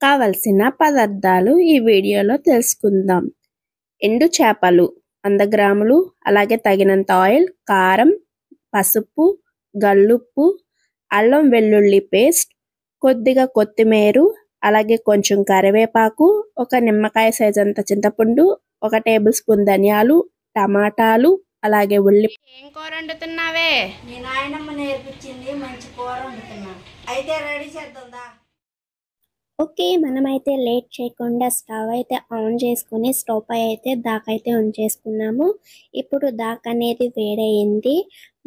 కావలసిన పదార్థాలు ఈ వీడియోలో తెలుసుకుందాం. ఎండు చేపలు 100 గ్రాములు, అలాగే తగినంత ఆయిల్, కారం, పసుపు, గల్లుప్పు, అల్లం వెల్లుల్లి పేస్ట్, కొద్దిగా కొత్తిమీర, అలాగే కొంచెం కరివేపాకు, ఒక నిమ్మకాయ సైజ్ అంత చింతపండు, 1 టేబుల్ స్పూన్ ధనియాలు, టమాటాలు, అలాగే ఏం కూర వండుతున్నావే? మీ నాయనమ్మ నేర్పించింది మంచి కూర వండుతున్నా. అయితే రెడీ చేద్దాం. ఓకే, మనమైతే లేట్ చేయకుండా స్టవ్ అయితే ఆన్ చేసుకుని స్టవ్ పై అయితే దాకైతే ఉంచేసుకున్నాము. ఇప్పుడు దాకా అనేది వేడయింది.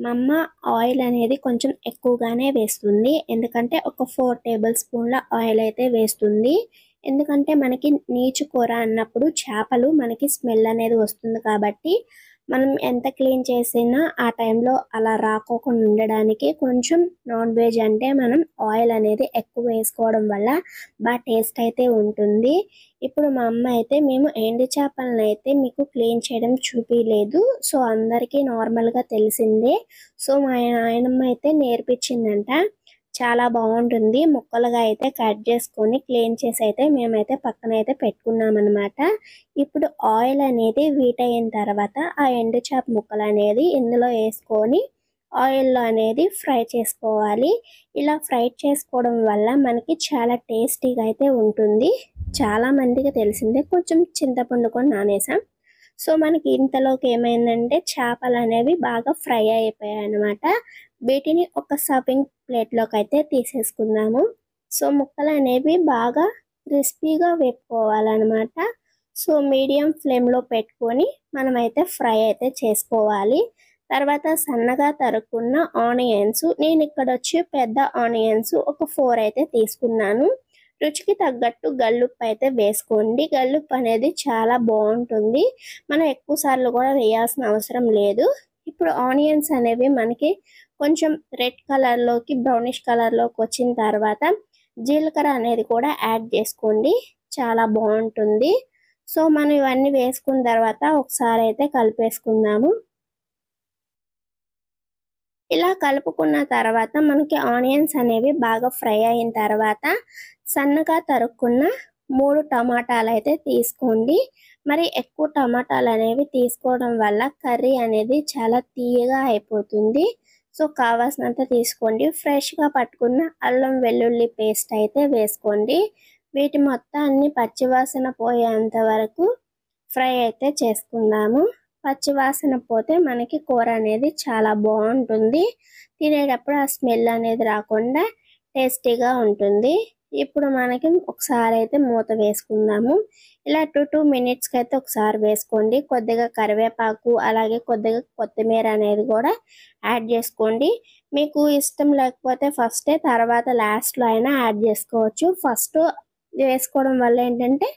మా అమ్మ ఆయిల్ అనేది కొంచెం ఎక్కువగానే వేస్తుంది, ఎందుకంటే ఒక 4 టేబుల్ స్పూన్ల ఆయిల్ అయితే వేస్తుంది. ఎందుకంటే మనకి నీచు కూర అన్నప్పుడు చేపలు మనకి స్మెల్ అనేది వస్తుంది, కాబట్టి మనం ఎంత క్లీన్ చేసినా ఆ టైంలో అలా రాకోకుండా ఉండడానికి కొంచెం నాన్ వెజ్ అంటే మనం ఆయిల్ అనేది ఎక్కువ వేసుకోవడం వల్ల బాగా టేస్ట్ అయితే ఉంటుంది. ఇప్పుడు మా అమ్మ అయితే మేము ఎండు చేపలను అయితే మీకు క్లీన్ చేయడం చూపించలేదు, సో అందరికీ నార్మల్గా తెలిసిందే. సో మా నాయనమ్మ అయితే నేర్పించిందంట, చాలా బాగుంటుంది. ముక్కలుగా అయితే కట్ చేసుకొని క్లీన్ చేసి అయితే మేమైతే పక్కన అయితే పెట్టుకున్నాం అనమాట. ఇప్పుడు ఆయిల్ అనేది హీట్ అయిన తర్వాత ఆ ఎండు చేప ముక్కలు అనేది ఇందులో వేసుకొని ఆయిల్లో అనేది ఫ్రై చేసుకోవాలి. ఇలా ఫ్రై చేసుకోవడం వల్ల మనకి చాలా టేస్టీగా అయితే ఉంటుంది. చాలా మందికి తెలిసిందే, కొంచెం చింతపండు కూడా నానేసాం. సో మనకి ఇంతలోకి ఏమైందంటే చేపలు అనేవి బాగా ఫ్రై అయిపోయాయి అనమాట. వీటిని ఒక సర్వింగ్ ప్లేట్లోకి అయితే తీసేసుకుందాము. సో ముక్కలు అనేవి బాగా క్రిస్పీగా వేపుకోవాలన్నమాట. సో మీడియం ఫ్లేమ్లో పెట్టుకొని మనమైతే ఫ్రై అయితే చేసుకోవాలి. తర్వాత సన్నగా తరుక్కున్న ఆనియన్స్, నేను ఇక్కడ వచ్చి పెద్ద ఆనియన్స్ ఒక 4 అయితే తీసుకున్నాను. రుచికి తగ్గట్టు గల్లుప్పు అయితే వేసుకోండి. గల్లుప్పు అనేది చాలా బాగుంటుంది, మనం ఎక్కువ సార్లు కూడా వేయాల్సిన అవసరం లేదు. ఇప్పుడు ఆనియన్స్ అనేవి మనకి కొంచెం రెడ్ కలర్లోకి బ్రౌనిష్ కలర్లోకి వచ్చిన తర్వాత జీలకర్ర అనేది కూడా యాడ్ చేసుకోండి, చాలా బాగుంటుంది. సో మనం ఇవన్నీ వేసుకున్న తర్వాత ఒకసారి అయితే కలిపేసుకుందాము. ఇలా కలుపుకున్న తర్వాత మనకి ఆనియన్స్ అనేవి బాగా ఫ్రై అయిన తర్వాత సన్నగా తరుక్కున్న 3 టమాటాలు అయితే తీసుకోండి. మరి ఎక్కువ టమాటాలు అనేవి తీసుకోవడం వల్ల కర్రీ అనేది చాలా తీయగా అయిపోతుంది. సో కావాల్సినంత తీసుకోండి. ఫ్రెష్గా పట్టుకున్న అల్లం వెల్లుల్లి పేస్ట్ అయితే వేసుకోండి. వీటి మొత్తాన్ని పచ్చివాసన పోయేంత వరకు ఫ్రై అయితే చేసుకుందాము. పచ్చివాసన పోతే మనకి కూర అనేది చాలా బాగుంటుంది, తినేటప్పుడు ఆ స్మెల్ అనేది రాకుండా టేస్టీగా ఉంటుంది. ఇప్పుడు మనకి ఒకసారి అయితే మూత వేసుకుందాము. ఇలా 2 మినిట్స్కి అయితే ఒకసారి వేసుకోండి. కొద్దిగా కరివేపాకు, అలాగే కొద్దిగా కొత్తిమీర అనేది కూడా యాడ్ చేసుకోండి. మీకు ఇష్టం లేకపోతే ఫస్టే తర్వాత లాస్ట్లో అయినా యాడ్ చేసుకోవచ్చు. ఫస్ట్ వేసుకోవడం వల్ల ఏంటంటే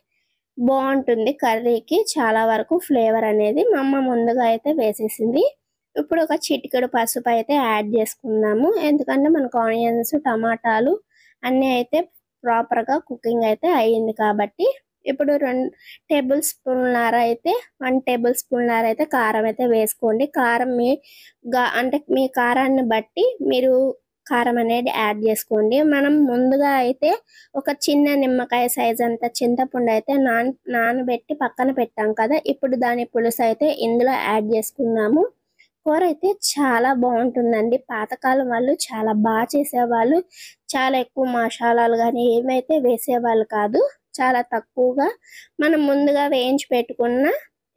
బాగుంటుంది, కర్రీకి చాలా వరకు ఫ్లేవర్ అనేది. మా అమ్మ ముందుగా అయితే వేసేసింది. ఇప్పుడు ఒక చిటికెడు పసుపు అయితే యాడ్ చేసుకుందాము, ఎందుకంటే మనకు ఆనియన్స్ టమాటాలు అన్నీ అయితే ప్రాపర్గా కుకింగ్ అయితే అయ్యింది కాబట్టి. ఇప్పుడు 2 టేబుల్ స్పూన్లన్నర అయితే 1 టేబుల్ స్పూన్లన్నర అయితే కారం అయితే వేసుకోండి. కారం అంటే మీ కారాన్ని బట్టి మీరు కారం అనేది యాడ్ చేసుకోండి. మనం ముందుగా అయితే ఒక చిన్న నిమ్మకాయ సైజ్ అంత చింతపండు అయితే నానబెట్టి పక్కన పెట్టాం కదా, ఇప్పుడు దాని పులుసు అయితే ఇందులో యాడ్ చేసుకుందాము. కూర అయితే చాలా బాగుంటుందండి. పాతకాలం వాళ్ళు చాలా బాగా చేసేవాళ్ళు, చాలా ఎక్కువ మసాలాలు కానీ ఏమైతే వేసేవాళ్ళు కాదు, చాలా తక్కువగా మనం ముందుగా వేయించి పెట్టుకున్న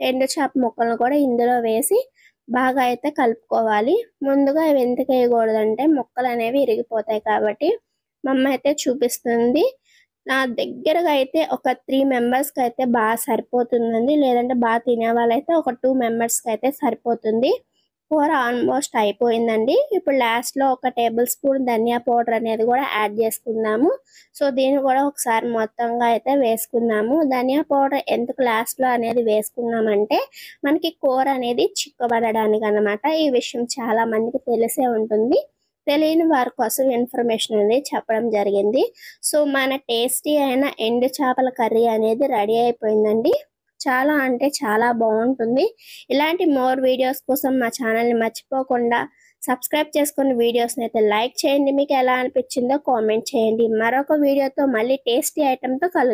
ఎండు చేప ముక్కలను కూడా ఇందులో వేసి బాగా అయితే కలుపుకోవాలి. ముందుగా ఎందుకు వేయకూడదంటే ముక్కలు అనేవి ఇరిగిపోతాయి కాబట్టి. మా అమ్మ అయితే చూపిస్తుంది. నా దగ్గరగా అయితే ఒక 3 మెంబర్స్కి అయితే బాగా సరిపోతుందండి, లేదంటే బాగా తినే వాళ్ళైతే ఒక 2 మెంబర్స్కి అయితే సరిపోతుంది. కూర ఆల్మోస్ట్ అయిపోయిందండి. ఇప్పుడు లాస్ట్లో ఒక టేబుల్ స్పూన్ ధనియా పౌడర్ అనేది కూడా యాడ్ చేసుకుందాము. సో దీన్ని కూడా ఒకసారి మొత్తంగా అయితే వేసుకుందాము. ధనియా పౌడర్ ఎందుకు లాస్ట్లో అనేది వేసుకున్నామంటే మనకి కూర అనేది చిక్కబడడానికి అన్నమాట. ఈ విషయం చాలా మందికి తెలిసే ఉంటుంది, తెలియని వారి కోసం ఇన్ఫర్మేషన్ అనేది చెప్పడం జరిగింది. సో మన టేస్టీ అయిన ఎండు చేపల కర్రీ అనేది రెడీ అయిపోయిందండి. చాలా అంటే చాలా బాగుంటుంది. ఇలాంటి మోర్ వీడియోస్ కోసం మా ఛానల్ని మర్చిపోకుండా సబ్స్క్రైబ్ చేసుకుని వీడియోస్ని అయితే లైక్ చేయండి. మీకు ఎలా అనిపించిందో కామెంట్ చేయండి. మరొక వీడియోతో మళ్ళీ టేస్టీ ఐటెంతో కలుద్దాం.